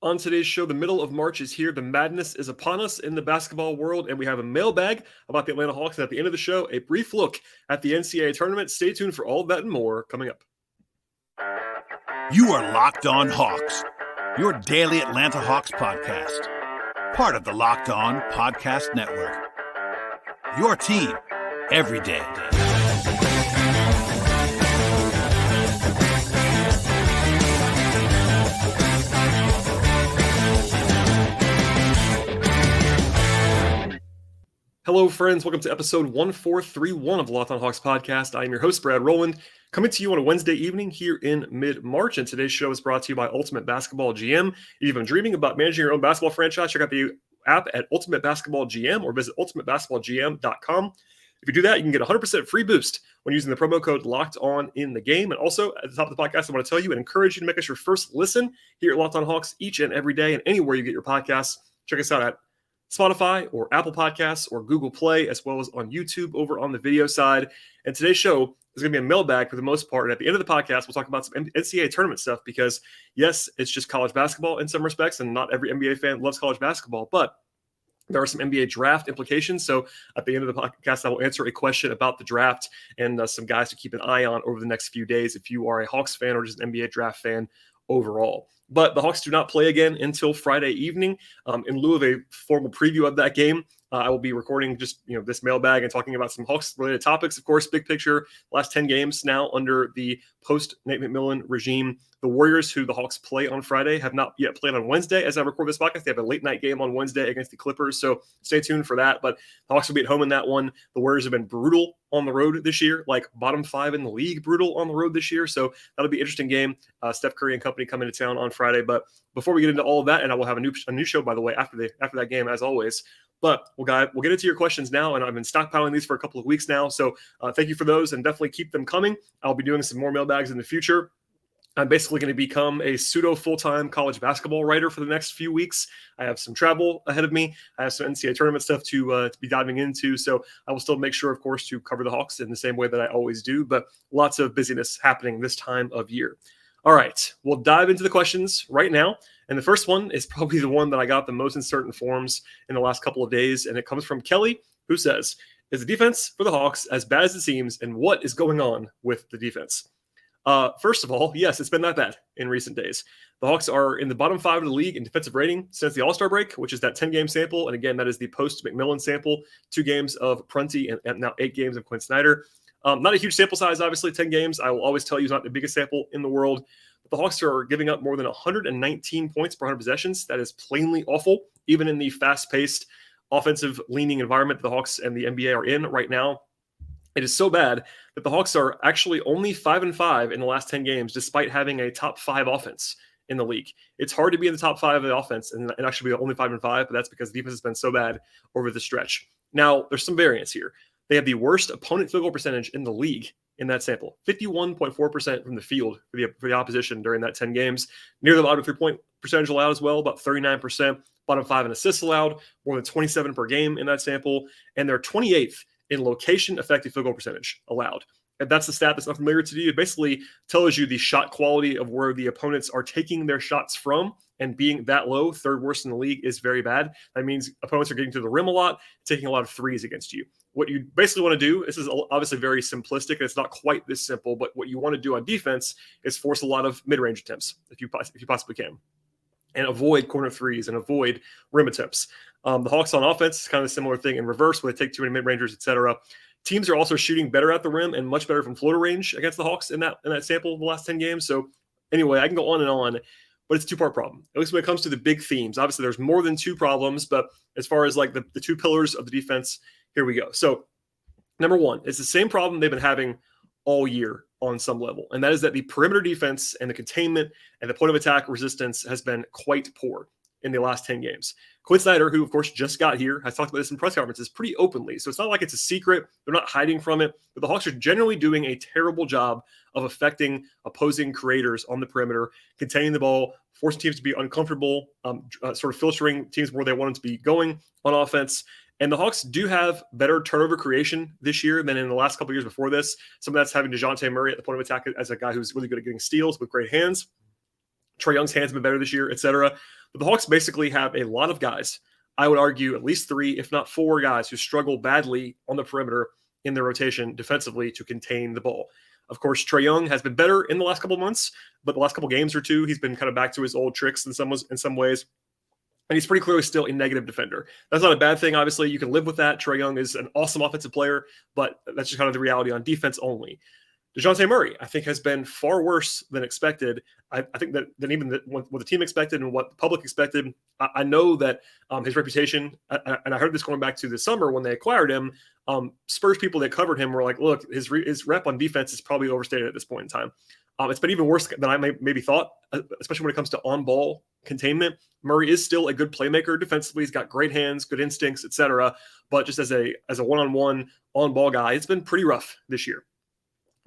On today's show, the middle of March is here. The madness is upon us in the basketball world, and we have a mailbag about the Atlanta Hawks. And at the end of the show, a brief look at the NCAA Tournament. Stay tuned for all of that and more coming up. You are Locked On Hawks, your daily Atlanta Hawks podcast. Part of the Locked On Podcast Network. Your team every day. Hello, friends. Welcome to episode 1431 of the Locked On Hawks podcast. I am your host, Brad Rowland, coming to you on a Wednesday evening here in mid-March. And today's show is brought to you by Ultimate Basketball GM. If you've been dreaming about managing your own basketball franchise, check out the app at Ultimate Basketball GM or visit ultimatebasketballgm.com. If you do that, you can get a 100% free boost when using the promo code Locked On in the game. And also, at the top of the podcast, I want to tell you and encourage you to make us your first listen here at Locked On Hawks each and every day and anywhere you get your podcasts. Check us out at Spotify or Apple Podcasts or Google Play, as well as on YouTube over on the video side. And today's show is going to be a mailbag for the most part. And at the end of the podcast, we'll talk about some NCAA tournament stuff because, yes, it's just college basketball in some respects, and not every NBA fan loves college basketball, but there are some NBA draft implications. So at the end of the podcast, I will answer a question about the draft and some guys to keep an eye on over the next few days if you are a Hawks fan or just an NBA draft fan overall. But the Hawks do not play again until Friday evening. In lieu of a formal preview of that game, I will be recording just this mailbag and talking about some Hawks-related topics. Of course, big picture, last 10 games now under the post-Nate McMillan regime. The Warriors, who the Hawks play on Friday, have not yet played on Wednesday. As I record this podcast, they have a late-night game on Wednesday against the Clippers, so stay tuned for that. But the Hawks will be at home in that one. The Warriors have been brutal on the road this year, like bottom 5 in the league, brutal on the road this year. So that'll be an interesting game. Steph Curry and company come into town on Friday. But before we get into all of that, and I will have a new show, by the way, after that game, as always. But we'll get into your questions now, and I've been stockpiling these for a couple of weeks now. So thank you for those, and definitely keep them coming. I'll be doing some more mailbags in the future. I'm basically going to become a pseudo full-time college basketball writer for the next few weeks. I have some travel ahead of me. I have some NCAA tournament stuff to be diving into. So I will still make sure, of course, to cover the Hawks in the same way that I always do. But lots of busyness happening this time of year. All right, we'll dive into the questions right now. And the first one is probably the one that I got the most in certain forms in the last couple of days. And it comes from Kelly, who says, is the defense for the Hawks as bad as it seems? And what is going on with the defense? First of all, yes, it's been that bad in recent days. The Hawks are in the bottom 5 of the league in defensive rating since the All-Star break, which is that 10-game sample. And again, that is the post-McMillan sample, 2 games of Prunty and now 8 games of Quinn Snyder. Not a huge sample size, obviously, 10 games. I will always tell you it's not the biggest sample in the world. But the Hawks are giving up more than 119 points per 100 possessions. That is plainly awful, even in the fast-paced, offensive-leaning environment the Hawks and the NBA are in right now. It is so bad that the Hawks are actually only 5-5 in the last 10 games, despite having a top 5 offense in the league. It's hard to be in the top 5 of the offense and actually be only 5-5, but that's because the defense has been so bad over the stretch. Now, there's some variance here. They have the worst opponent field goal percentage in the league in that sample, 51.4% from the field for the opposition during that 10 games. Near the bottom 3-point percentage allowed as well, about 39%. Bottom 5 in assists allowed, more than 27 per game in that sample. And they're 28th in location effective field goal percentage allowed. And that's the stat that's not familiar to you. It basically tells you the shot quality of where the opponents are taking their shots from, and being that low, third worst in the league, is very bad. That means opponents are getting to the rim a lot, taking a lot of threes against you. What you basically want to do, this is obviously very simplistic, and it's not quite this simple, but what you want to do on defense is force a lot of mid-range attempts if you possibly can, and avoid corner threes and avoid rim attempts. The Hawks on offense is kind of a similar thing in reverse, where they take too many mid-rangers, etc. Teams are also shooting better at the rim and much better from floater range against the Hawks in that sample of the last 10 games. So anyway, I can go on and on, but it's a two-part problem, at least when it comes to the big themes. Obviously, there's more than 2 problems, but as far as like the 2 pillars of the defense, here we go. So number 1, it's the same problem they've been having all year on some level, and that is that the perimeter defense and the containment and the point of attack resistance has been quite poor in the last 10 games. Quinn Snyder, who of course just got here, has talked about this in press conferences pretty openly. So it's not like it's a secret. They're not hiding from it. But the Hawks are generally doing a terrible job of affecting opposing creators on the perimeter, containing the ball, forcing teams to be uncomfortable, sort of filtering teams where they want them to be going on offense. And the Hawks do have better turnover creation this year than in the last couple of years before this. Some of that's having DeJounte Murray at the point of attack as a guy who's really good at getting steals with great hands. Trae Young's hands have been better this year, etc. But the Hawks basically have a lot of guys. I would argue at least 3, if not 4 guys who struggle badly on the perimeter in their rotation defensively to contain the ball. Of course, Trae Young has been better in the last couple of months, but the last couple of games or two, he's been kind of back to his old tricks in some ways. And he's pretty clearly still a negative defender. That's not a bad thing, obviously. You can live with that. Trae Young is an awesome offensive player, but that's just kind of the reality on defense only. DeJounte Murray, I think, has been far worse than expected. I think than even what the team expected and what the public expected. I know that his reputation, and I heard this going back to the summer when they acquired him, Spurs people that covered him were like, look, his rep on defense is probably overstated at this point in time. It's been even worse than I maybe thought, especially when it comes to on-ball containment. Murray is still a good playmaker defensively. He's got great hands, good instincts, etc. But just as a one-on-one on-ball guy, it's been pretty rough this year.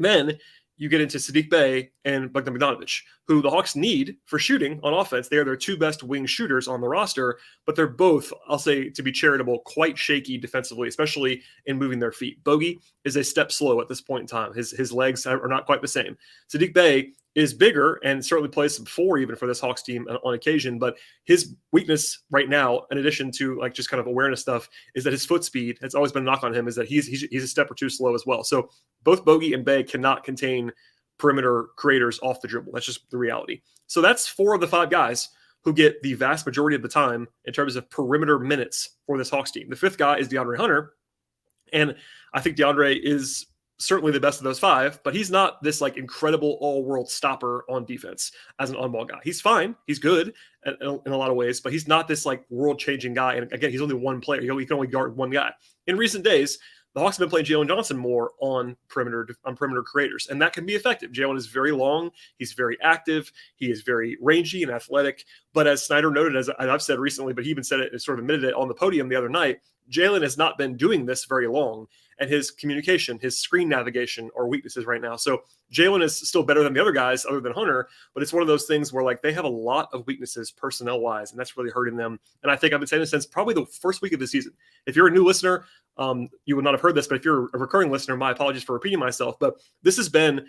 Then you get into Saddiq Bey and Bogdanovic, who the Hawks need for shooting on offense. They are their 2 best wing shooters on the roster, but they're both, I'll say to be charitable, quite shaky defensively, especially in moving their feet. Bogey is a step slow at this point in time. His legs are not quite the same. Saddiq Bey is bigger and certainly plays some 4 even for this Hawks team on occasion, but his weakness right now, in addition to like just kind of awareness stuff, is that his foot speed has always been a knock on him, is that he's a step or 2 slow as well. So both Bogey and Bey cannot contain perimeter creators off the dribble. That's just the reality. So that's 4 of the 5 guys who get the vast majority of the time in terms of perimeter minutes for this Hawks team. The 5th guy is DeAndre Hunter, and I think DeAndre is certainly the best of those 5, but he's not this like incredible all-world stopper on defense as an on-ball guy. He's fine. He's good in a lot of ways, but he's not this like world-changing guy. And again, he's only one player. He can only guard one guy. In recent days, the Hawks have been playing Jalen Johnson more on perimeter creators, and that can be effective. Jalen is very long. He's very active. He is very rangy and athletic. But as Snyder noted, as I've said recently, but he even said it, sort of admitted it on the podium the other night, Jalen has not been doing this very long, and his communication, his screen navigation are weaknesses right now. So Jalen is still better than the other guys other than Hunter, but it's one of those things where like they have a lot of weaknesses personnel-wise, and that's really hurting them. And I think I've been saying this since probably the first week of the season. If you're a new listener, you would not have heard this, but if you're a recurring listener, my apologies for repeating myself, but this has been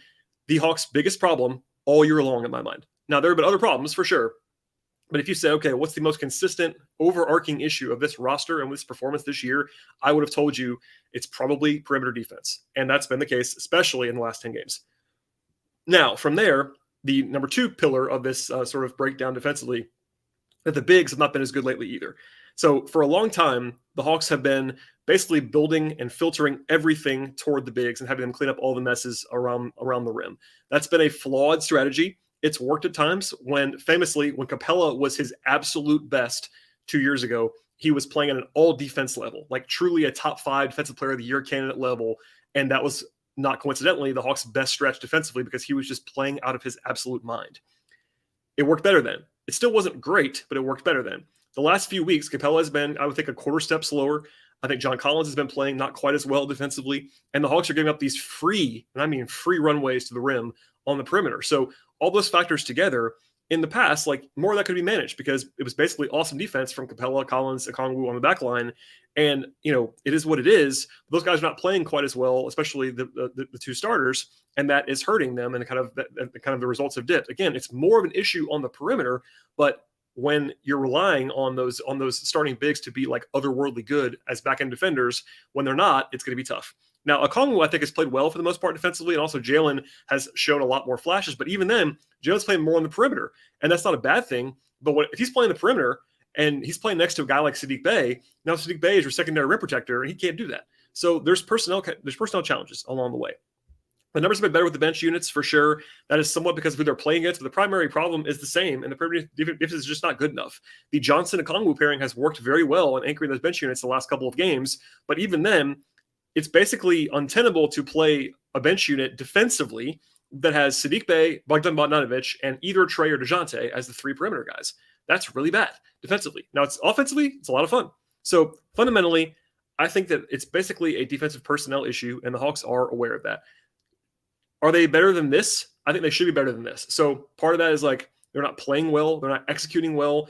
the Hawks' biggest problem all year long in my mind. Now, there have been other problems for sure, but if you say, okay, what's the most consistent overarching issue of this roster and this performance this year, I would have told you it's probably perimeter defense. And that's been the case, especially in the last 10 games. Now, from there, the number 2 pillar of this sort of breakdown defensively, that the bigs have not been as good lately either. So for a long time, the Hawks have been basically building and filtering everything toward the bigs and having them clean up all the messes around the rim. That's been a flawed strategy. It's worked at times when Capella was his absolute best 2 years ago, he was playing at an all defense level, like truly a top 5 defensive player of the year candidate level. And that was not coincidentally the Hawks' best stretch defensively because he was just playing out of his absolute mind. It worked better then. It still wasn't great, but it worked better then. The last few weeks, Capella has been, I would think, a quarter step slower. I think John Collins has been playing not quite as well defensively. And the Hawks are giving up these free runways to the rim on the perimeter. So all those factors together, in the past, like more of that could be managed because it was basically awesome defense from Capella, Collins, Okongwu on the back line. And, it is what it is. Those guys are not playing quite as well, especially the 2 starters. And that is hurting them. And kind of the results have dipped. Again, it's more of an issue on the perimeter, but when you're relying on those starting bigs to be like otherworldly good as back-end defenders, when they're not, it's going to be tough. Now, Okongwu, I think, has played well for the most part defensively, and also Jalen has shown a lot more flashes. But even then, Jalen's playing more on the perimeter, and that's not a bad thing. But if he's playing the perimeter and he's playing next to a guy like Saddiq Bey, now Saddiq Bey is your secondary rim protector, and he can't do that. So there's personnel challenges along the way. The numbers have been better with the bench units for sure. That is somewhat because of who they're playing against, but the primary problem is the same, and the perimeter defense is just not good enough. The Johnson-Okongwu pairing has worked very well in anchoring those bench units the last couple of games, but even then, it's basically untenable to play a bench unit defensively that has Saddiq Bey, Bogdanovic, and either Trae or DeJounte as the 3 perimeter guys. That's really bad defensively. Now, it's offensively, it's a lot of fun. So fundamentally, I think that it's basically a defensive personnel issue, and the Hawks are aware of that. Are they better than this? I think they should be better than this. So part of that is like they're not playing well. They're not executing well.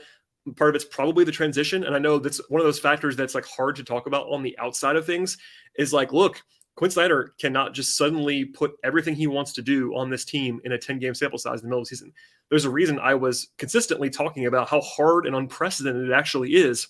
Part of it's probably the transition. And I know that's one of those factors that's like hard to talk about on the outside of things is like, look, Quinn Snyder cannot just suddenly put everything he wants to do on this team in a 10-game sample size in the middle of the season. There's a reason I was consistently talking about how hard and unprecedented it actually is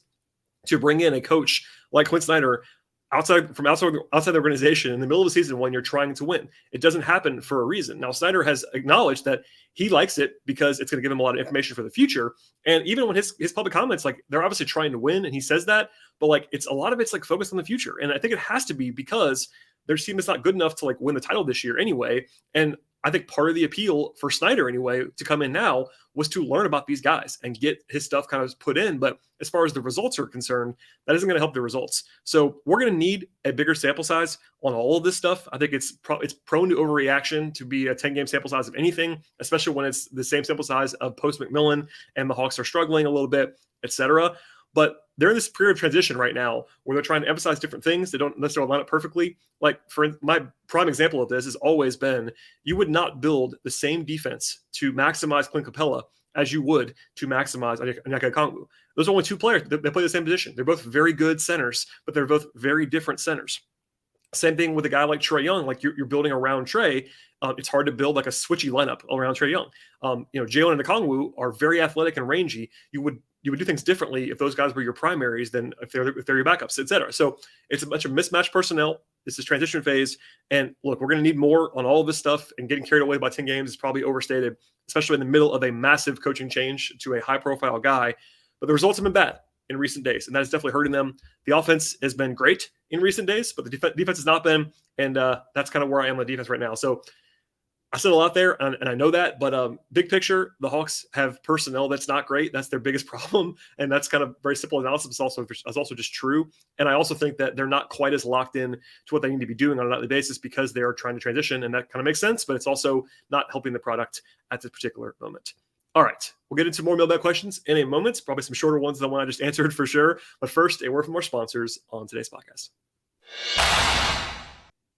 to bring in a coach like Quinn Snyder outside the organization in the middle of the season when you're trying to win. It doesn't happen for a reason. Now, Snyder has acknowledged that he likes it because it's going to give him a lot of information for the future. And even when his public comments, like, they're obviously trying to win, and he says that, but like, it's a lot of it's like focused on the future. And I think it has to be because their team is not good enough to like win the title this year anyway. And I think part of the appeal for Snyder anyway to come in now was to learn about these guys and get his stuff kind of put in. But as far as the results are concerned, that isn't going to help the results. So we're going to need a bigger sample size on all of this stuff. I think it's prone to overreaction to be a 10-game sample size of anything, especially when it's the same sample size of post-McMillan and the Hawks are struggling a little bit, etc. But they're in this period of transition right now where they're trying to emphasize different things. They don't necessarily line up perfectly. Like, for my prime example of this has always been, you would not build the same defense to maximize Clint Capella as you would to maximize Onyeka Okongwu. Those are only two players. They play the same position. They're both very good centers, but they're both very different centers. Same thing with a guy like Trae Young. Like, you're building around Trae. It's hard to build like a switchy lineup around Trae Young. Jalen and Okongwu are very athletic and rangy. You would do things differently if those guys were your primaries than if they're your backups, et cetera. So it's a bunch of mismatched personnel. It's this transition phase. And look, we're going to need more on all of this stuff, and getting carried away by 10 games is probably overstated, especially in the middle of a massive coaching change to a high-profile guy. But the results have been bad in recent days, and that is definitely hurting them. The offense has been great in recent days, but the defense has not been, and that's kind of where I am on defense right now. So I said a lot there, and I know that, but big picture, the Hawks have personnel that's not great. That's their biggest problem, and that's kind of very simple analysis. It's also just true. And I also think that they're not quite as locked in to what they need to be doing on a nightly basis because they are trying to transition, and that kind of makes sense, but it's also not helping the product at this particular moment. All right, we'll get into more mailbag questions in a moment, probably some shorter ones than the one I just answered for sure. But first, a word from our sponsors on today's podcast.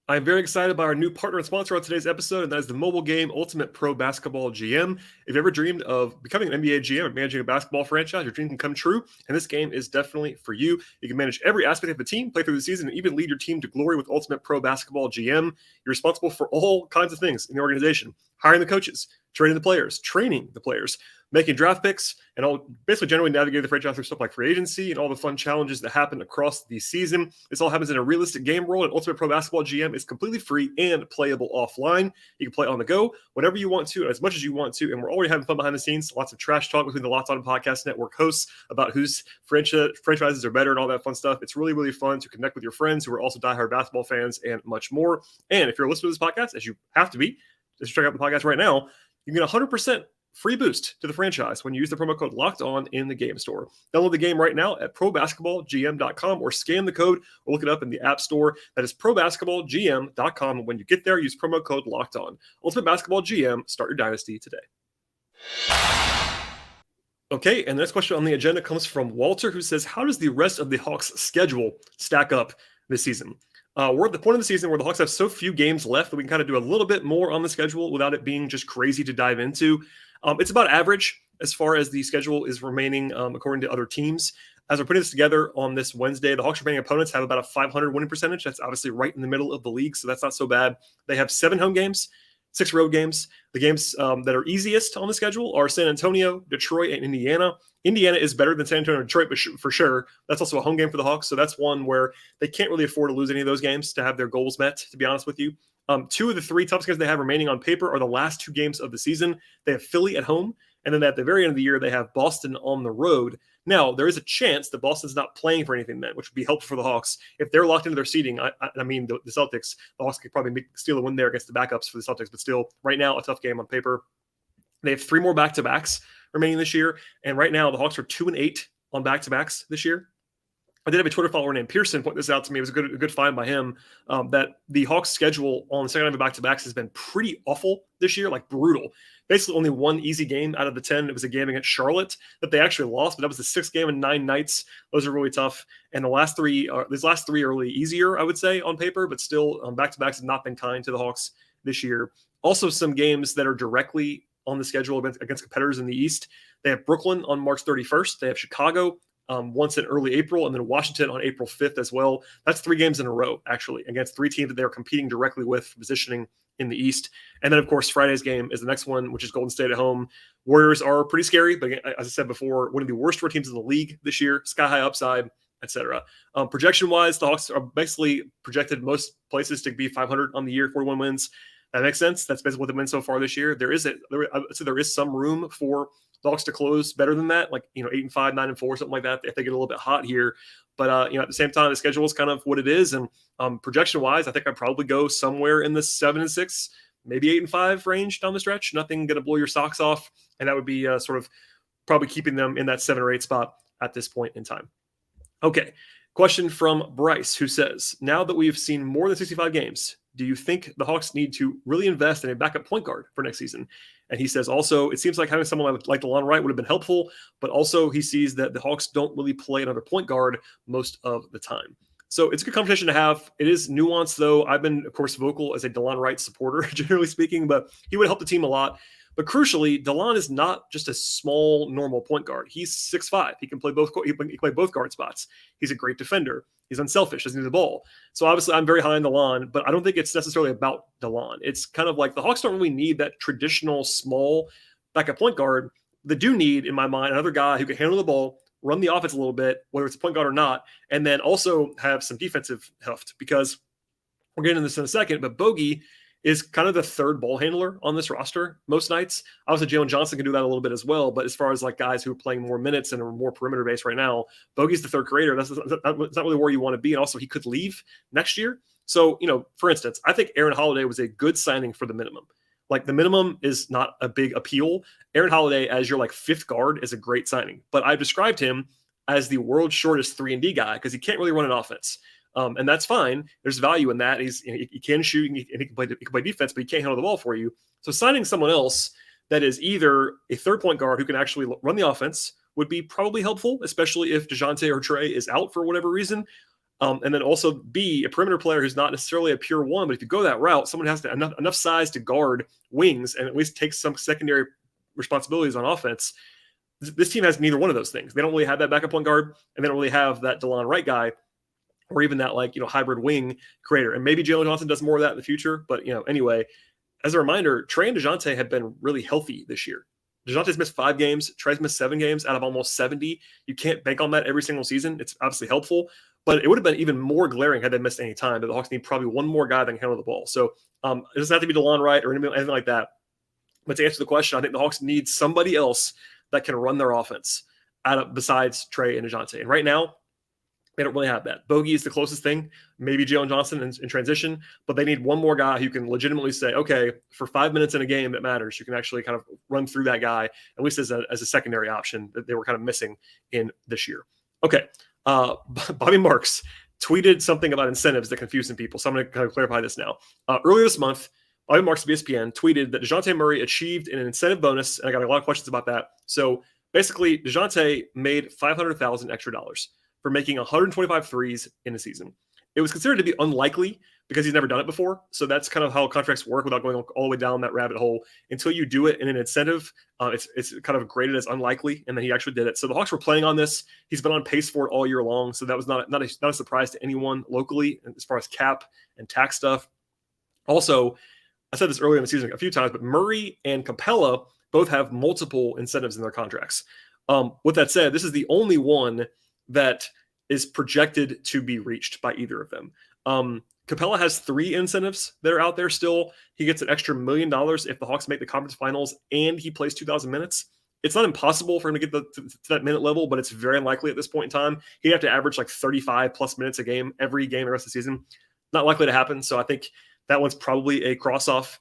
I'm very excited by our new partner and sponsor on today's episode, and that is the mobile game Ultimate Pro Basketball GM. If you ever dreamed of becoming an NBA GM or managing a basketball franchise, your dream can come true, and this game is definitely for you. You can manage every aspect of the team, play through the season, and even lead your team to glory with Ultimate Pro Basketball GM. You're responsible for all kinds of things in the organization: hiring the coaches, trading the players, training the players, making draft picks, and all basically generally navigating the franchise through stuff like free agency and all the fun challenges that happen across the season. This all happens in a realistic game world, and Ultimate Pro Basketball GM is completely free and playable offline. You can play on the go, whatever you want to, and as much as you want to, and we're already having fun behind the scenes. Lots of trash talk between the Locked On Podcast Network hosts about whose franchises are better and all that fun stuff. It's really, really fun to connect with your friends who are also diehard basketball fans and much more. And if you're listening to this podcast, as you have to be, just check out the podcast right now, you can get 100% free boost to the franchise when you use the promo code Locked On in the game store. Download the game right now at probasketballgm.com or scan the code or look it up in the App Store. That is probasketballgm.com. And when you get there, use promo code Locked On. Ultimate Basketball GM, start your dynasty today. Okay, and the next question on the agenda comes from Walter, who says, how does the rest of the Hawks' schedule stack up this season? We're at the point of the season where the Hawks have so few games left that we can kind of do a little bit more on the schedule without it being just crazy to dive into. It's about average as far as the schedule is remaining according to other teams. As we're putting this together on this Wednesday, the Hawks' remaining opponents have about a 500 winning percentage. That's obviously right in the middle of the league, so that's not so bad. They have 7 home games, 6 road games. The games that are easiest on the schedule are San Antonio, Detroit, and Indiana. Indiana is better than San Antonio and Detroit, but for sure. That's also a home game for the Hawks, so that's one where they can't really afford to lose any of those games to have their goals met, to be honest with you. 2 of the 3 toughest games they have remaining on paper are the last 2 games of the season. They have Philly at home, and then at the very end of the year, they have Boston on the road. Now, there is a chance that Boston's not playing for anything then, which would be helpful for the Hawks. If they're locked into their seeding, I mean, the Celtics, the Hawks could probably steal a win there against the backups for the Celtics, but still, right now, a tough game on paper. They have 3 more back-to-backs remaining this year, and right now, the Hawks are 2-8 on back-to-backs this year. I did have a Twitter follower named Pearson point this out to me. It was a good find by him that the Hawks' schedule on the second half of back-to-backs has been pretty awful this year, like brutal. Basically, only 1 easy game out of the 10. It was a game against Charlotte that they actually lost, but that was the 6th game in 9 nights. Those are really tough. And these last 3 are really easier, I would say, on paper, but still, back-to-backs have not been kind to the Hawks this year. Also, some games that are directly on the schedule against competitors in the East. They have Brooklyn on March 31st. They have Chicago once in early April, and then Washington on April 5th as well. That's 3 games in a row, actually, against 3 teams that they're competing directly with for positioning in the East. And then, of course, Friday's game is the next one, which is Golden State at home. Warriors are pretty scary, but as I said before, one of the worst road teams in the league this year, sky-high upside, etc. Projection-wise, the Hawks are basically projected most places to be 500 on the year, 41 wins. That makes sense. That's basically what they've been so far this year. There is some room for the Hawks to close better than that, like 8-5, 9-4, something like that, if they get a little bit hot here. But at the same time, the schedule is kind of what it is, and projection-wise, I think I'd probably go somewhere in the 7-6, maybe 8-5 range down the stretch. Nothing going to blow your socks off, and that would be sort of probably keeping them in that 7 or 8 spot at this point in time. Okay, question from Bryce, who says, now that we've seen more than 65 games, do you think the Hawks need to really invest in a backup point guard for next season? And he says also, it seems like having someone like DeLon Wright would have been helpful, but also he sees that the Hawks don't really play another point guard most of the time. So it's a good conversation to have. It is nuanced, though. I've been, of course, vocal as a DeLon Wright supporter, generally speaking, but he would help the team a lot. But crucially, DeLon is not just a small, normal point guard. He's 6'5". He can play both. He can play both guard spots. He's a great defender. He's unselfish. Doesn't need the ball. So obviously, I'm very high on DeLon, but I don't think it's necessarily about DeLon. It's kind of like the Hawks don't really need that traditional small backup point guard. They do need, in my mind, another guy who can handle the ball, run the offense a little bit, whether it's a point guard or not, and then also have some defensive heft, because we're getting into this in a second, but Bogey is kind of the third ball handler on this roster most nights. Obviously, Jalen Johnson can do that a little bit as well, but as far as like guys who are playing more minutes and are more perimeter based right now, Bogey's the third creator. That's not really where you want to be. And also, he could leave next year. So, for instance, I think Aaron Holiday was a good signing for the minimum. Like, the minimum is not a big appeal. Aaron Holiday as your fifth guard is a great signing, but I've described him as the world's shortest 3-and-D guy because he can't really run an offense. And that's fine. There's value in that. He can shoot and he can play defense, but he can't handle the ball for you. So signing someone else that is either a third point guard who can actually run the offense would be probably helpful, especially if DeJounte or Trey is out for whatever reason. And then also be a perimeter player who's not necessarily a pure one, but if you go that route, someone has to enough size to guard wings and at least take some secondary responsibilities on offense. This team has neither one of those things. They don't really have that backup point guard, and they don't really have that DeLon Wright guy, or even that hybrid wing creator. And maybe Jalen Johnson does more of that in the future. But, anyway, as a reminder, Trey and DeJounte have been really healthy this year. DeJounte's missed 5 games. Trey's missed 7 games out of almost 70. You can't bank on that every single season. It's obviously helpful, but it would have been even more glaring had they missed any time. But the Hawks need probably one more guy that can handle the ball. So it doesn't have to be DeLon Wright or anything like that. But to answer the question, I think the Hawks need somebody else that can run their offense besides Trey and DeJounte. And right now, they don't really have that. Bogey is the closest thing, maybe Jalen Johnson in transition, but they need one more guy who can legitimately say, okay, for 5 minutes in a game that matters, you can actually kind of run through that guy, at least as a secondary option that they were kind of missing in this year. Okay, Bobby Marks tweeted something about incentives that confused some people, so I'm going to kind of clarify this now. Earlier this month, Bobby Marks of ESPN tweeted that DeJounte Murray achieved an incentive bonus, and I got a lot of questions about that. So basically, DeJounte made $500,000 extra dollars for making 125 threes in a season. It was considered to be unlikely because he's never done it before. So that's kind of how contracts work without going all the way down that rabbit hole. Until you do it in an incentive, it's kind of graded as unlikely, and then he actually did it. So the Hawks were playing on this. He's been on pace for it all year long. So that was not a surprise to anyone locally as far as cap and tax stuff. Also, I said this earlier in the season a few times, but Murray and Capella both have multiple incentives in their contracts. With that said, this is the only one that is projected to be reached by either of them. Capella has 3 incentives that are out there still. He gets an extra $1 million if the Hawks make the conference finals and he plays 2,000 minutes. It's not impossible for him to get to that minute level, but it's very unlikely at this point in time. He'd have to average 35 plus minutes a game, every game the rest of the season. Not likely to happen. So I think that one's probably a cross off.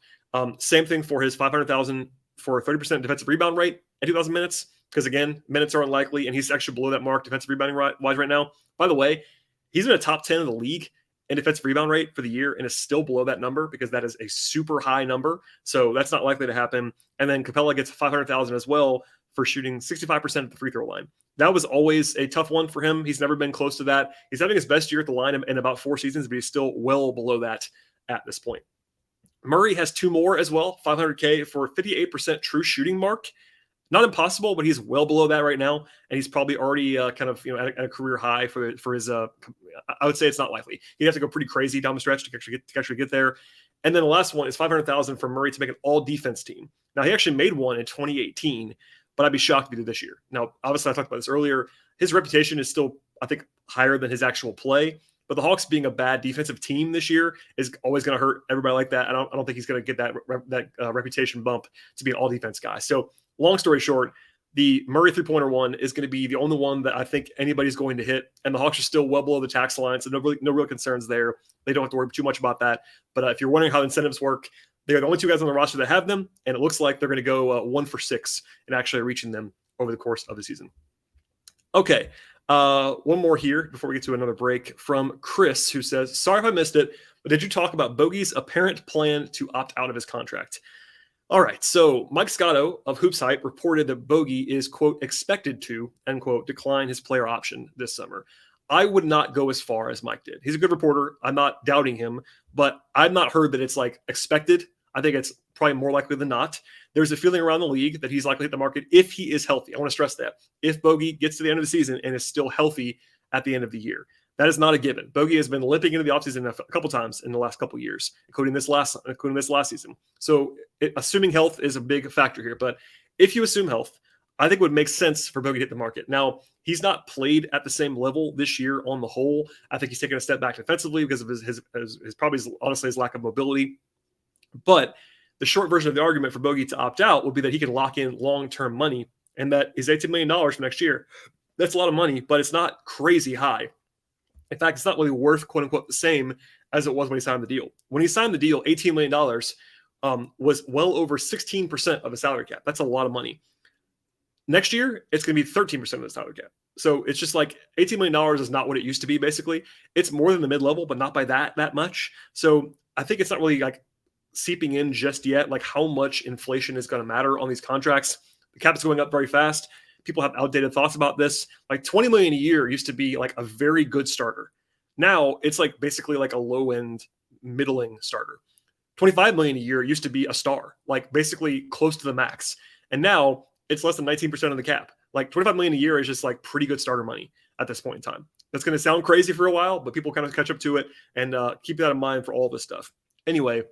Same thing for his $500,000 for a 30% defensive rebound rate at 2,000 minutes. Because again, minutes are unlikely, and he's actually below that mark defensive rebounding wise right now. By the way, he's in a top 10 of the league in defensive rebound rate for the year, and is still below that number because that is a super high number. So that's not likely to happen. And then Capella gets $500,000 as well for shooting 65% at the free throw line. That was always a tough one for him. He's never been close to that. He's having his best year at the line in about 4 seasons, but he's still well below that at this point. Murray has 2 more as well, $500K for a 58% true shooting mark. Not impossible, but he's well below that right now, and he's probably already kind of at a career high for his. I would say it's not likely. He'd have to go pretty crazy down the stretch to actually get there. And then the last one is $500,000 for Murray to make an all-defense team. Now, he actually made one in 2018, but I'd be shocked if he did this year. Now, obviously, I talked about this earlier. His reputation is still, I think, higher than his actual play. But the Hawks being a bad defensive team this year is always going to hurt everybody like that. I don't think he's going to get that reputation bump to be an all-defense guy. So long story short, the Murray three-pointer one is going to be the only one that I think anybody's going to hit. And the Hawks are still well below the tax line, so no real concerns there. They don't have to worry too much about that. But if you're wondering how the incentives work, they're the only two guys on the roster that have them, and it looks like they're going to go 1 for 6 in actually reaching them over the course of the season. Okay, one more here before we get to another break from Chris, who says, sorry if I missed it, but did you talk about Bogey's apparent plan to opt out of his contract? All right, so Mike Scotto of Hoops Hype reported that Bogey is, quote, expected to, end quote, decline his player option this summer. I would not go as far as Mike did. He's a good reporter. I'm not doubting him, but I've not heard that it's like expected. I think it's probably more likely than not. There's a feeling around the league that he's likely to hit the market if he is healthy. I want to stress that. If Bogey gets to the end of the season and is still healthy at the end of the year. That is not a given. Bogey has been limping into the offseason a couple times in the last couple of years, including this last season. So assuming health is a big factor here. But if you assume health, I think it would make sense for Bogey to hit the market. Now, he's not played at the same level this year on the whole. I think he's taken a step back defensively because of his lack of mobility. But the short version of the argument for Bogey to opt out would be that he can lock in long-term money, and that is $18 million for next year. That's a lot of money, but it's not crazy high. In fact, it's not really worth, quote unquote, the same as it was when he signed the deal. When he signed the deal, $18 million was well over 16% of the salary cap. That's a lot of money. Next year, it's going to be 13% of the salary cap. So it's just like $18 million is not what it used to be, basically. It's more than the mid-level, but not by that much. So I think it's not really like seeping in just yet, like how much inflation is going to matter on these contracts. The cap is going up very fast. People have outdated thoughts about this. Like $20 million a year used to be like a very good starter. Now it's like basically like a low-end middling starter. $25 million a year used to be a star, like basically close to the max. And now it's less than 19% of the cap. Like $25 million a year is just like pretty good starter money at this point in time. That's going to sound crazy for a while, but people kind of catch up to it, and keep that in mind for all this stuff. Anyway,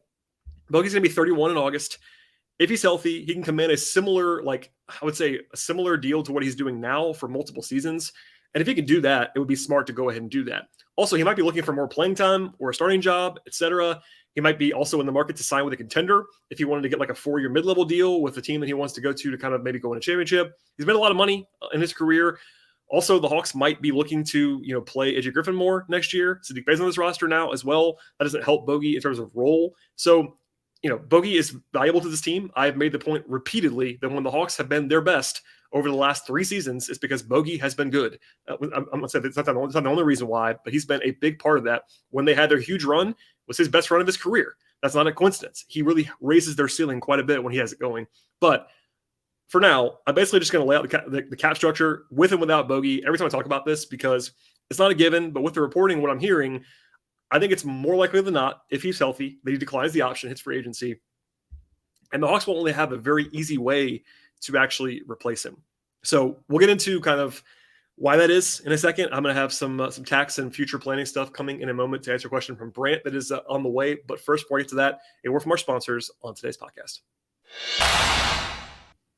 Bogey's going to be 31 in August. If he's healthy, he can command a similar, like I would say, a similar deal to what he's doing now for multiple seasons. And if he can do that, it would be smart to go ahead and do that. Also, he might be looking for more playing time or a starting job, etc. He might be also in the market to sign with a contender if he wanted to get like a 4-year mid-level deal with the team that he wants to go to kind of maybe go win a championship. He's made a lot of money in his career. Also, the Hawks might be looking to, play AJ Griffin more next year. Sadiq Bey's on this roster now as well. That doesn't help Bogey in terms of role. So, Bogey is valuable to this team. I've made the point repeatedly that when the Hawks have been their best over the last 3 seasons, it's because Bogey has been good. I'm going to say it's not the only reason why, but he's been a big part of that. When they had their huge run, was his best run of his career. That's not a coincidence. He really raises their ceiling quite a bit when he has it going. But for now, I'm basically just going to lay out the cap structure with and without Bogey every time I talk about this, because it's not a given, but with the reporting, what I'm hearing, I think it's more likely than not, if he's healthy, that he declines the option, hits free agency. And the Hawks will only have a very easy way to actually replace him. So we'll get into kind of why that is in a second. I'm going to have some tax and future planning stuff coming in a moment to answer a question from Brant that is on the way. But first, before I get to that, a word from our sponsors on today's podcast.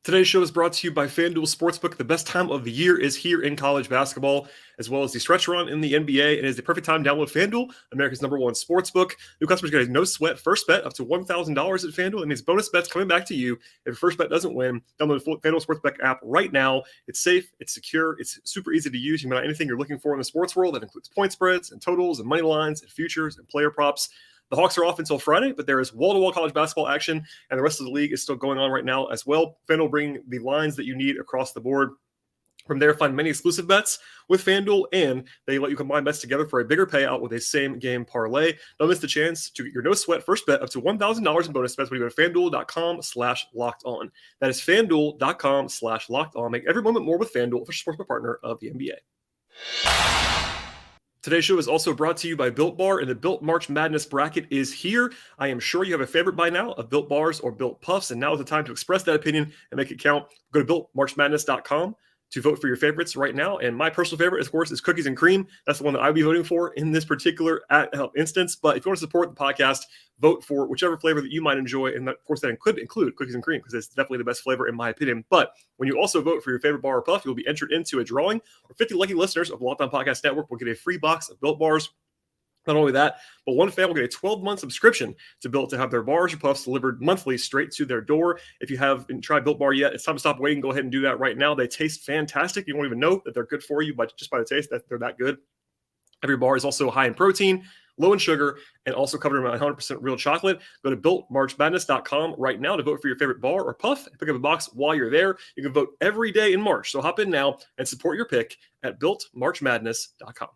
Today's show is brought to you by FanDuel Sportsbook. The best time of the year is here in college basketball, as well as the stretch run in the NBA. It is the perfect time to download FanDuel, America's #1 sportsbook. New customers get a no-sweat first bet up to $1,000 at FanDuel. It means bonus bets coming back to you if your first bet doesn't win. Download the FanDuel Sportsbook app right now. It's safe, it's secure, it's super easy to use. You can buy anything you're looking for in the sports world. That includes point spreads and totals and money lines and futures and player props. The Hawks are off until Friday, but there is wall-to-wall college basketball action, and the rest of the league is still going on right now as well. FanDuel bring the lines that you need across the board. From there, find many exclusive bets with FanDuel, and they let you combine bets together for a bigger payout with a same-game parlay. Don't miss the chance to get your no-sweat first bet up to $1,000 in bonus bets when you go to FanDuel.com/lockedon. That is FanDuel.com/lockedon. Make every moment more with FanDuel, official sportsbook partner of the NBA. Today's show is also brought to you by Built Bar, and the Built March Madness bracket is here. I am sure you have a favorite by now of Built Bars or Built Puffs, and now is the time to express that opinion and make it count. Go to BuiltMarchMadness.com to vote for your favorites right now. And my personal favorite, of course, is Cookies and Cream. That's the one that I'll be voting for in this particular instance. But if you want to support the podcast, vote for whichever flavor that you might enjoy. And of course, that could include Cookies and Cream because it's definitely the best flavor in my opinion. But when you also vote for your favorite bar or puff, you'll be entered into a drawing where 50 lucky listeners of Locked On Podcast Network will get a free box of Built Bars. Not only that, but one fan will get a 12-month subscription to Built to have their bars or puffs delivered monthly straight to their door. If you haven't tried Built Bar yet, it's time to stop waiting. Go ahead and do that right now. They taste fantastic. You won't even know that they're good for you, but just by the taste, that they're that good. Every bar is also high in protein, low in sugar, and also covered in 100% real chocolate. Go to BuiltMarchMadness.com right now to vote for your favorite bar or puff and pick up a box while you're there. You can vote every day in March, so hop in now and support your pick at BuiltMarchMadness.com.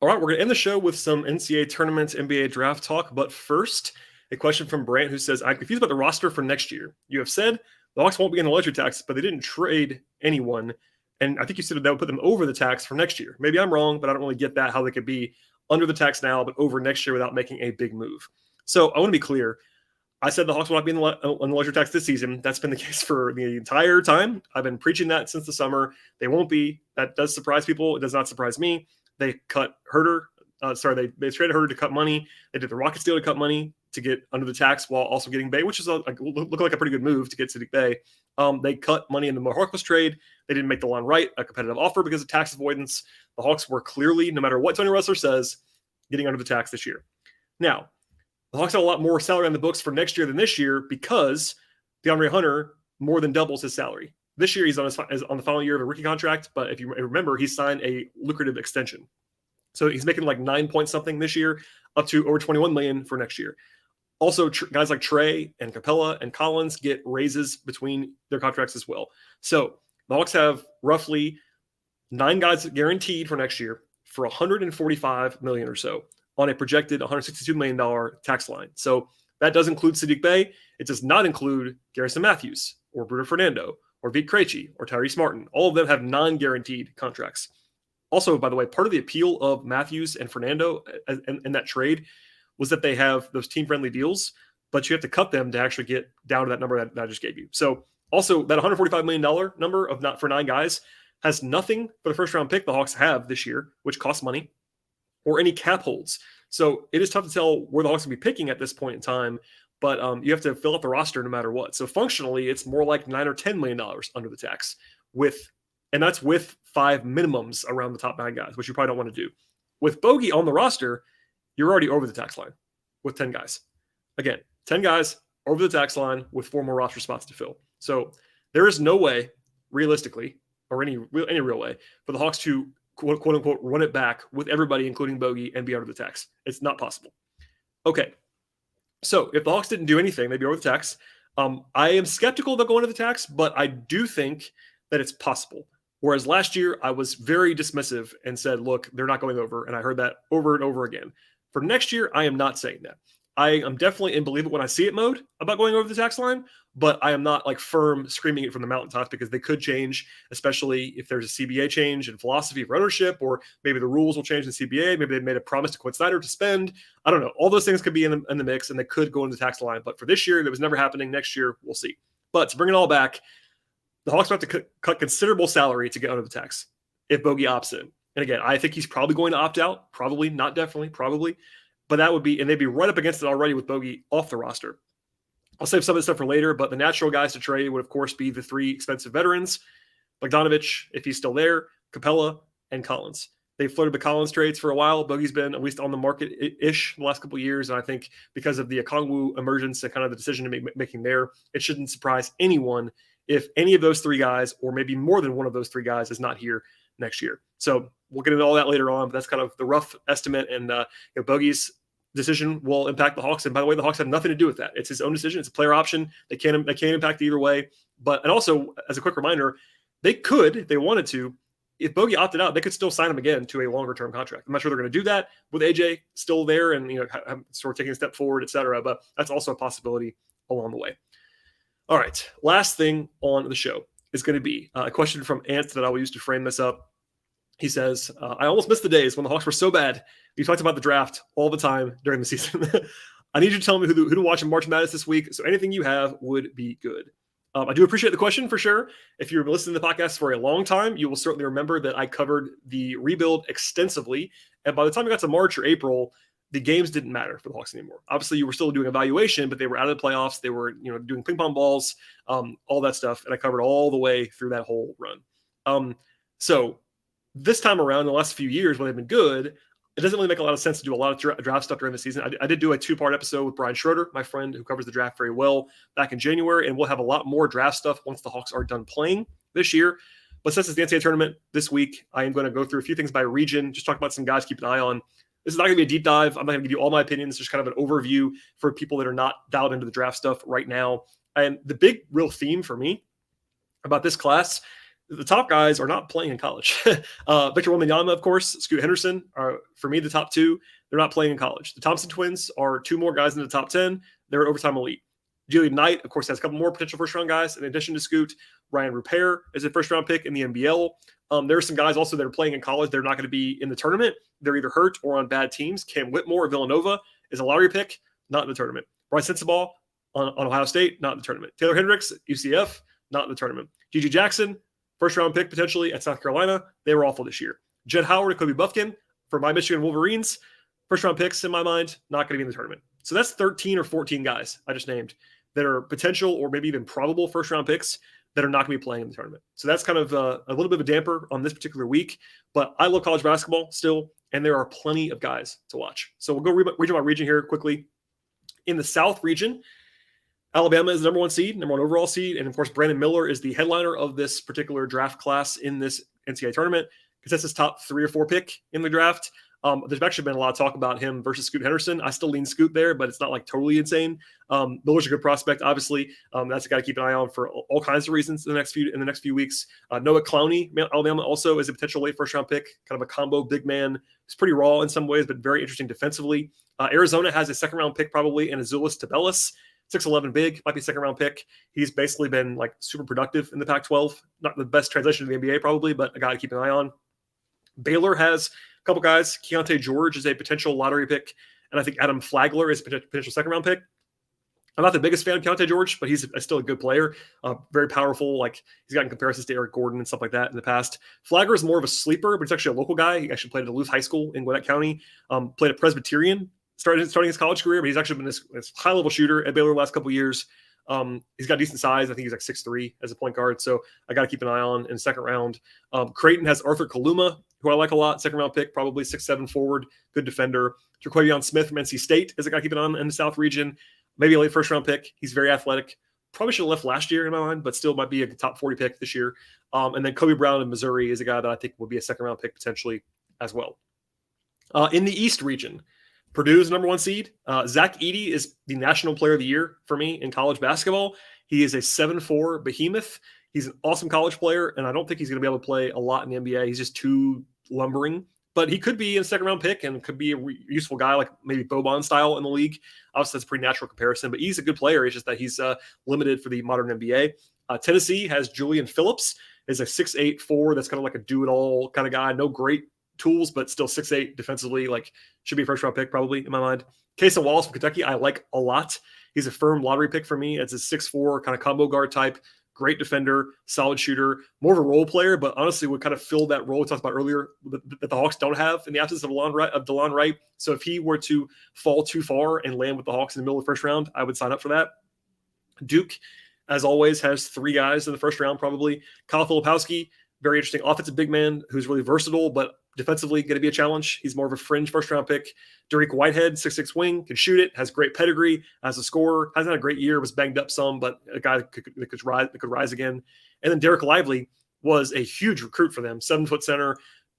All right, we're going to end the show with some NCAA Tournament NBA draft talk. But first, a question from Brant who says, I'm confused about the roster for next year. You have said the Hawks won't be in the luxury tax, but they didn't trade anyone. And I think you said that would put them over the tax for next year. Maybe I'm wrong, but I don't really get that, how they could be under the tax now, but over next year without making a big move. So I want to be clear. I said the Hawks will not be in the luxury tax this season. That's been the case for the entire time. I've been preaching that since the summer. They won't be. That does surprise people. It does not surprise me. They cut Herter. They traded Herter to cut money. They did the Rockets deal to cut money to get under the tax while also getting Bay, which is look like a pretty good move to get Saddiq Bey. They cut money in the Harkless trade. They didn't make the line right, a competitive offer because of tax avoidance. The Hawks were clearly, no matter what Tony Ressler says, getting under the tax this year. Now, the Hawks have a lot more salary on the books for next year than this year because DeAndre Hunter more than doubles his salary. This year, he's on the final year of a rookie contract, but if you remember, he signed a lucrative extension. So he's making like 9 point something this year, up to over $21 million for next year. Also, guys like Trey and Capella and Collins get raises between their contracts as well. So the Hawks have roughly 9 guys guaranteed for next year for $145 million or so on a projected $162 million tax line. So that does include Saddiq Bey. It does not include Garrison Matthews or Bruno Fernando or Vit Krejci or Tyrese Martin. All of them have non-guaranteed contracts. Also, by the way, part of the appeal of Matthews and Fernando in that trade was that they have those team-friendly deals, but you have to cut them to actually get down to that number that I just gave you. So also that $145 million number of not for 9 guys has nothing for the first-round pick the Hawks have this year, which costs money, or any cap holds. So it is tough to tell where the Hawks will be picking at this point in time, but you have to fill out the roster no matter what. So functionally, it's more like $9 or $10 million under the tax and that's with 5 minimums around the top 9 guys, which you probably don't want to do. With Bogey on the roster, you're already over the tax line with 10 guys. Again, 10 guys over the tax line with 4 more roster spots to fill. So there is no way, realistically, or any real way, for the Hawks to quote unquote run it back with everybody, including Bogey, and be under the tax. It's not possible. Okay. So if the Hawks didn't do anything, they'd be over the tax. I am skeptical they'll go into the tax, but I do think that it's possible. Whereas last year, I was very dismissive and said, look, they're not going over. And I heard that over and over again. For next year, I am not saying that. I am definitely in believe it when I see it mode about going over the tax line, but I am not like firm screaming it from the mountaintops because they could change, especially if there's a CBA change in philosophy of ownership, or maybe the rules will change in the CBA. Maybe they've made a promise to Quinn Snyder to spend. I don't know. All those things could be in the mix, and they could go into the tax line. But for this year, that was never happening. Next year, we'll see. But to bring it all back, the Hawks have to cut considerable salary to get under the tax if Bogey opts in. And again, I think he's probably going to opt out. Probably, not definitely, probably. But that would be, and they'd be right up against it already with Bogey off the roster. I'll save some of this stuff for later, but the natural guys to trade would, of course, be the 3 expensive veterans, Bogdanovic, if he's still there, Capella, and Collins. They've floated the Collins trades for a while. Bogey's been at least on the market-ish the last couple of years, and I think because of the Okongwu emergence and kind of the decision to making there, it shouldn't surprise anyone if any of those 3 guys, or maybe more than one of those 3 guys, is not here next year. So we'll get into all that later on, but that's kind of the rough estimate. And Bogey's decision will impact the Hawks. And by the way, the Hawks have nothing to do with that. It's his own decision. It's a player option. They can't impact either way. And also, as a quick reminder, they could, if they wanted to, if Bogey opted out, they could still sign him again to a longer-term contract. I'm not sure they're going to do that with AJ still there and sort of taking a step forward, et cetera. But that's also a possibility along the way. All right, last thing on the show is going to be a question from Ant that I will use to frame this up. He says, I almost missed the days when the Hawks were so bad. You talked about the draft all the time during the season. I need you to tell me who to watch in March Madness this week. So anything you have would be good. I do appreciate the question for sure. If you've been listening to the podcast for a long time, you will certainly remember that I covered the rebuild extensively. And by the time we got to March or April, the games didn't matter for the Hawks anymore. Obviously, you were still doing evaluation, but they were out of the playoffs. They were, doing ping pong balls, all that stuff. And I covered all the way through that whole run. So this time around, in the last few years, when they've been good, it doesn't really make a lot of sense to do a lot of draft stuff during the season. I did do a 2-part episode with Brian Schroeder, my friend who covers the draft very well, back in January, and we'll have a lot more draft stuff once the Hawks are done playing this year. But since it's the NCAA tournament this week, I am going to go through a few things by region, just talk about some guys to keep an eye on. This is not going to be a deep dive. I'm not going to give you all my opinions, just kind of an overview for people that are not dialed into the draft stuff right now. And the big real theme for me about this class, the top guys are not playing in college. Victor Wembanyama, of course, Scoot Henderson are, for me, the top two. They're not playing in college. The Thompson twins are 2 more guys in the top 10. They're overtime elite. Julian Knight, of course, has a couple more potential first-round guys in addition to Scoot. Ryan Rupert is a first-round pick in the NBL. There are some guys also that are playing in college. They're not going to be in the tournament. They're either hurt or on bad teams. Cam Whitmore of Villanova is a lottery pick, not in the tournament. Bryce Sensabaugh on Ohio State, not in the tournament. Taylor Hendricks, UCF, not in the tournament. Gigi Jackson, first-round pick potentially at South Carolina. They were awful this year. Jed Howard and Kobe Buffkin for my Michigan Wolverines, first-round picks in my mind, not going to be in the tournament. So that's 13 or 14 guys I just named that are potential or maybe even probable first-round picks that are not going to be playing in the tournament. So that's kind of a little bit of a damper on this particular week. But I love college basketball still, and there are plenty of guys to watch. So we'll go region by region here quickly. In the South region, Alabama is the number 1 seed, number 1 overall seed. And, of course, Brandon Miller is the headliner of this particular draft class in this NCAA tournament. Consensus top 3 or 4 pick in the draft. There's actually been a lot of talk about him versus Scoot Henderson. I still lean Scoot there, but it's not like totally insane. Miller's a good prospect, obviously. That's a guy to keep an eye on for all kinds of reasons in the next few weeks. Noah Clowney, Alabama, also is a potential late first-round pick, kind of a combo big man. He's pretty raw in some ways, but very interesting defensively. Arizona has a second-round pick probably in Azuolas Tubelis. 6'11" big, might be a second-round pick. He's basically been like super productive in the Pac-12. Not the best translation to the NBA probably, but a guy to keep an eye on. Baylor has a couple guys. Keontae George is a potential lottery pick, and I think Adam Flagler is a potential second-round pick. I'm not the biggest fan of Keontae George, but he's still a good player, very powerful. Like he's gotten comparisons to Eric Gordon and stuff like that in the past. Flagler is more of a sleeper, but he's actually a local guy. He actually played at Duluth High School in Gwinnett County, played at Presbyterian, starting his college career, but he's actually been this high-level shooter at Baylor the last couple of years. He's got decent size. I think he's like 6'3" as a point guard, so I got to keep an eye on in the second round. Creighton has Arthur Kaluma, who I like a lot, second-round pick, probably 6'7" forward, good defender. Jaquavion Smith from NC State is a guy to keep an eye on in the South region. Maybe a late first-round pick. He's very athletic. Probably should have left last year in my mind, but still might be a top 40 pick this year. And then Kobe Brown in Missouri is a guy that I think will be a second-round pick potentially as well. In the East region, Purdue is the number 1 seed. Zach Edey is the National Player of the Year for me in college basketball. He is a 7'4" behemoth. He's an awesome college player, and I don't think he's going to be able to play a lot in the NBA. He's just too lumbering. But he could be a second-round pick and could be a useful guy, like maybe Boban style in the league. Obviously, that's a pretty natural comparison, but he's a good player. It's just that he's limited for the modern NBA. Tennessee has Julian Phillips, is a 6'8" that's kind of like a do-it-all kind of guy. No great tools, but still 6'8" defensively. Like should be a first-round pick probably in my mind. Casey Wallace from Kentucky, I like a lot. He's a firm lottery pick for me. It's a 6'4" kind of combo guard type. Great defender, solid shooter, more of a role player, but honestly would kind of fill that role we talked about earlier that the Hawks don't have in the absence of DeLon Wright. So if he were to fall too far and land with the Hawks in the middle of the first round, I would sign up for that. Duke, as always, has 3 guys in the first round probably. Kyle Filipowski, very interesting offensive big man who's really versatile, but defensively going to be a challenge. He's more of a fringe first-round pick. Dariq Whitehead, 6'6" wing, can shoot it, has great pedigree as a scorer, hasn't had a great year, was banged up some, but a guy that could rise again. And then Derek Lively was a huge recruit for them, 7-foot center,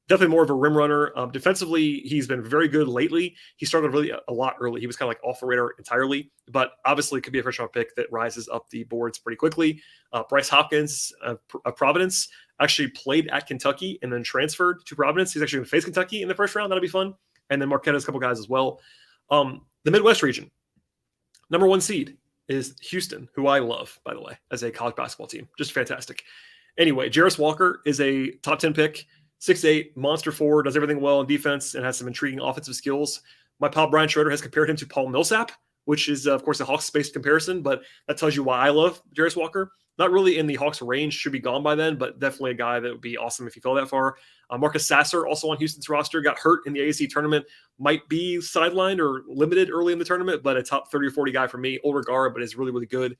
definitely more of a rim runner. Defensively, he's been very good lately. He started really a lot early. He was kind of like off the radar entirely, but obviously could be a first-round pick that rises up the boards pretty quickly. Bryce Hopkins of Providence actually played at Kentucky and then transferred to Providence. He's actually going to face Kentucky in the first round. That'll be fun. And then Marquette has a couple guys as well. The Midwest region, number 1 seed is Houston, who I love, by the way, as a college basketball team. Just fantastic. Anyway, Jarris Walker is a top 10 pick, 6'8", monster forward, does everything well in defense, and has some intriguing offensive skills. My pal Brian Schroeder has compared him to Paul Millsap, which is, of course, a Hawks-based comparison, but that tells you why I love Jarace Walker. Not really in the Hawks range, should be gone by then, but definitely a guy that would be awesome if he fell that far. Marcus Sasser, also on Houston's roster, got hurt in the AAC tournament, might be sidelined or limited early in the tournament, but a top 30 or 40 guy for me. Older guard, but is really, really good.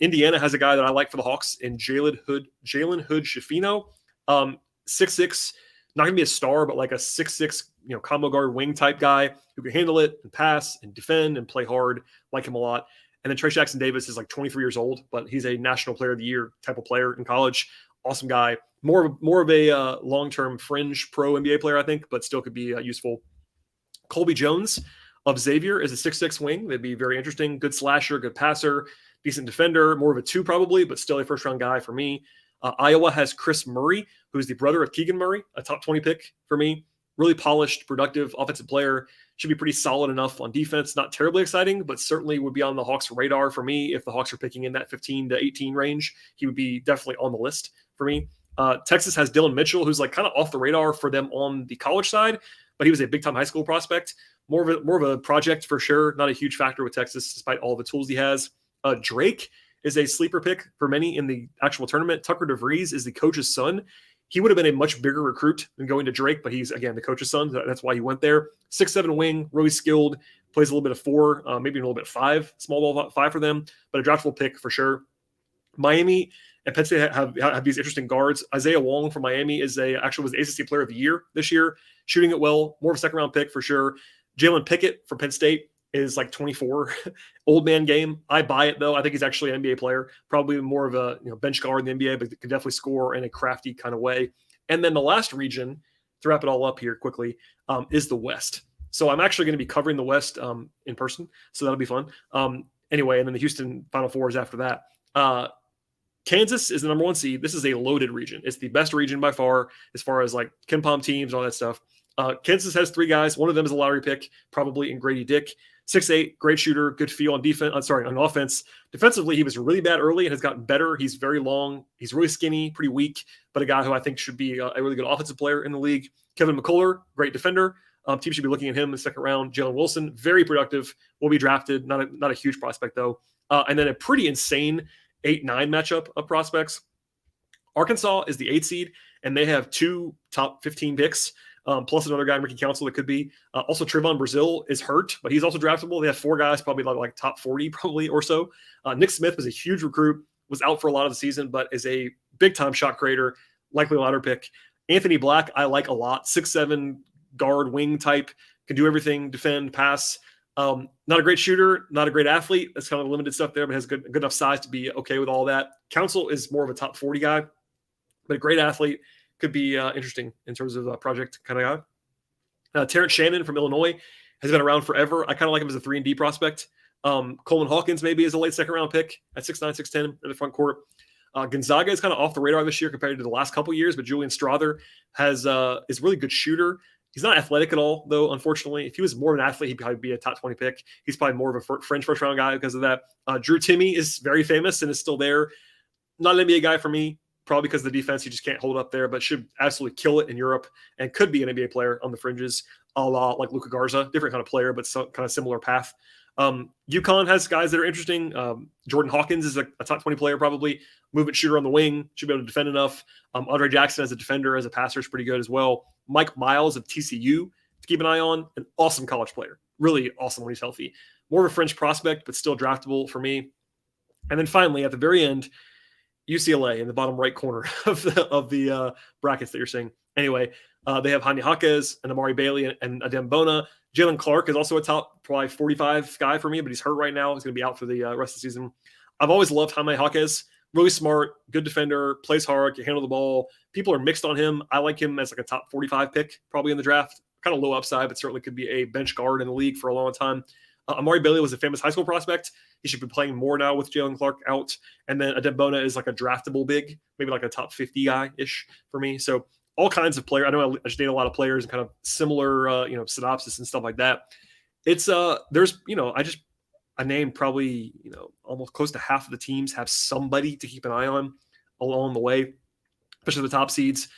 Indiana has a guy that I like for the Hawks in Jalen Hood-Schifino. 6'6", not going to be a star, but like a 6'6", combo guard wing type guy who can handle it and pass and defend and play hard. Like him a lot. And then Trey Jackson-Davis is like 23 years old, but he's a National Player of the Year type of player in college. Awesome guy. More of a long-term fringe pro NBA player, I think, but still could be useful. Colby Jones of Xavier is a 6'6" wing. That'd be very interesting. Good slasher, good passer, decent defender. More of a 2 probably, but still a first-round guy for me. Iowa has Chris Murray, who's the brother of Keegan Murray, a top 20 pick for me. Really polished, productive offensive player. Should be pretty solid enough on defense. Not terribly exciting, but certainly would be on the Hawks' radar for me. If the Hawks are picking in that 15 to 18 range, he would be definitely on the list for me. Texas has Dylan Mitchell, who's like kind of off the radar for them on the college side, but he was a big-time high school prospect. More of a project for sure. Not a huge factor with Texas, despite all the tools he has. Drake is a sleeper pick for many in the actual tournament. Tucker DeVries is the coach's son. He would have been a much bigger recruit than going to Drake, but he's, again, the coach's son. That's why he went there. 6'7" wing, really skilled, plays a little bit of 4, maybe a little bit 5, small ball 5 for them, but a draftable pick for sure. Miami and Penn State have these interesting guards. Isaiah Wong from Miami was the ACC Player of the Year this year, shooting it well, more of a second-round pick for sure. Jalen Pickett from Penn State is like 24, old man game. I buy it though. I think he's actually an NBA player, probably more of a bench guard in the NBA, but could definitely score in a crafty kind of way. And then the last region, to wrap it all up here quickly, is the West. So I'm actually going to be covering the West in person, so that'll be fun. Anyway, and then the Houston Final Four is after that. Kansas is the number 1 seed. This is a loaded region. It's the best region by far as like KenPom teams and all that stuff. Kansas has 3 guys. One of them is a lottery pick, probably in Grady Dick. 6'8", great shooter, good feel on defense. On offense. Defensively, he was really bad early and has gotten better. He's very long. He's really skinny, pretty weak, but a guy who I think should be a really good offensive player in the league. Kevin McCullough, great defender. Team should be looking at him in the second round. Jalen Wilson, very productive, will be drafted. Not a huge prospect though. And then a pretty insane 8-9 matchup of prospects. Arkansas is the 8 seed, and they have 2 top 15 picks. Plus another guy, Ricky Council, that could be. Also, Trevon Brazile is hurt, but he's also draftable. They have 4 guys, probably like top 40 probably or so. Nick Smith was a huge recruit, was out for a lot of the season, but is a big-time shot creator, likely a ladder pick. Anthony Black, I like a lot. 6'7", guard, wing type, can do everything, defend, pass. Not a great shooter, not a great athlete. That's kind of limited stuff there, but has good enough size to be okay with all that. Council is more of a top 40 guy, but a great athlete. Could be interesting in terms of a project kind of guy. Terrence Shannon from Illinois has been around forever. I kind of like him as a 3-and-D prospect. Coleman Hawkins maybe is a late second-round pick at 6'9", 6'10" in the front court. Gonzaga is kind of off the radar this year compared to the last couple years, but Julian Strother is a really good shooter. He's not athletic at all, though, unfortunately. If he was more of an athlete, he'd probably be a top 20 pick. He's probably more of a fringe first-round guy because of that. Drew Timme is very famous and is still there. Not an NBA guy for me. Probably because of the defense, he just can't hold up there, but should absolutely kill it in Europe and could be an NBA player on the fringes, a la like Luka Garza, different kind of player, but kind of similar path. UConn has guys that are interesting. Jordan Hawkins is a top 20 player, probably movement shooter on the wing, should be able to defend enough. Andre Jackson as a defender, as a passer is pretty good as well. Mike Miles of TCU to keep an eye on, an awesome college player, really awesome when he's healthy. More of a fringe prospect, but still draftable for me. And then finally, at the very end, UCLA in the bottom right corner of the brackets that you're seeing. Anyway, they have Jaime Jaquez and Amari Bailey and Adem Bona. Jalen Clark is also a top probably 45 guy for me, but he's hurt right now. He's going to be out for the rest of the season. I've always loved Jaime Jaquez. Really smart, good defender, plays hard, can handle the ball. People are mixed on him. I like him as like a top 45 pick probably in the draft. Kind of low upside, but certainly could be a bench guard in the league for a long time. Amari Bailey was a famous high school prospect. He should be playing more now with Jalen Clark out. And then Adem Bona is like a draftable big, maybe like a top 50 guy-ish for me. So all kinds of players. I know I just named a lot of players and kind of similar, synopsis and stuff like that. It's I named probably, almost close to half of the teams have somebody to keep an eye on along the way, especially the top seeds.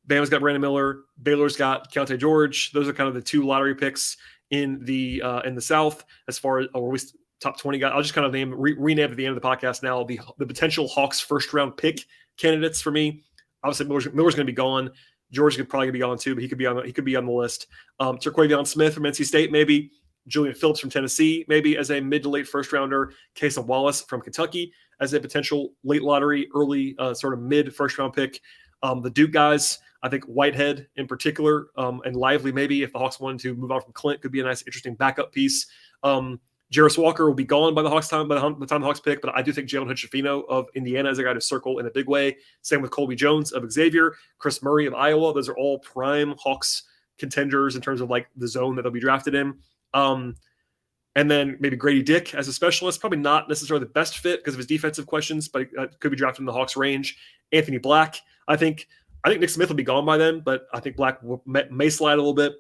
Bama's got Brandon Miller. Baylor's got Keontae George. Those are kind of the 2 lottery picks in the South as far as, or at least top 20 guys. I'll just kind of rename at the end of the podcast now the potential Hawks first round pick candidates for me. Obviously, Miller's going to be gone. George could probably be gone too, but he could be on the list. Terquavion Smith from NC State, maybe. Julian Phillips from Tennessee, maybe as a mid to late first rounder. Kason Wallace from Kentucky as a potential late lottery, early sort of mid first round pick. The Duke guys, I think Whitehead in particular, and Lively maybe if the Hawks wanted to move on from Clint, could be a nice, interesting backup piece. Jarris Walker will be gone by the time the Hawks pick, but I do think Jalen Hood-Schifino of Indiana is a guy to circle in a big way. Same with Colby Jones of Xavier, Chris Murray of Iowa. Those are all prime Hawks contenders in terms of like the zone that they'll be drafted in. And then maybe Grady Dick as a specialist, probably not necessarily the best fit because of his defensive questions, but could be drafted in the Hawks range. Anthony Black, I think Nick Smith will be gone by then, but I think Black may slide a little bit.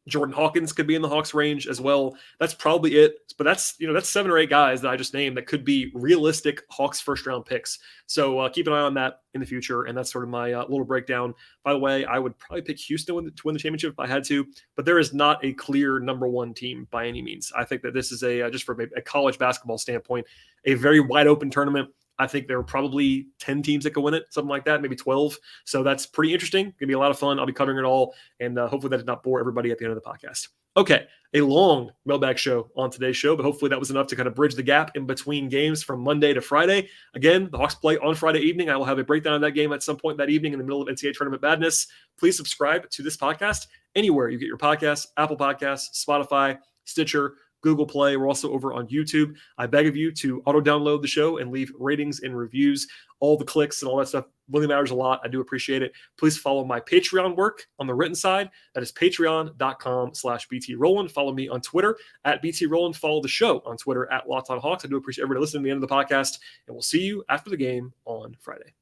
Jordan Hawkins could be in the Hawks range as well. That's probably it. But that's 7 or 8 guys that I just named that could be realistic Hawks first round picks. So keep an eye on that in the future. And that's sort of my little breakdown. By the way, I would probably pick Houston to win the championship if I had to, but there is not a clear number 1 team by any means. I think that this is just from a college basketball standpoint, a very wide open tournament. I think there are probably 10 teams that could win it, something like that, maybe 12. So that's pretty interesting. Going to be a lot of fun. I'll be covering it all, and hopefully that did not bore everybody at the end of the podcast. Okay, a long mailbag show on today's show, but hopefully that was enough to kind of bridge the gap in between games from Monday to Friday. Again, the Hawks play on Friday evening. I will have a breakdown of that game at some point that evening in the middle of NCAA Tournament madness. Please subscribe to this podcast anywhere you get your podcasts: Apple Podcasts, Spotify, Stitcher, Google Play. We're also over on YouTube. I beg of you to auto-download the show and leave ratings and reviews. All the clicks and all that stuff really matters a lot. I do appreciate it. Please follow my Patreon work on the written side. That is patreon.com/BT Rowland. Follow me on Twitter at BT Rowland. Follow the show on Twitter at Locked On Hawks. I do appreciate everybody listening to the end of the podcast, and we'll see you after the game on Friday.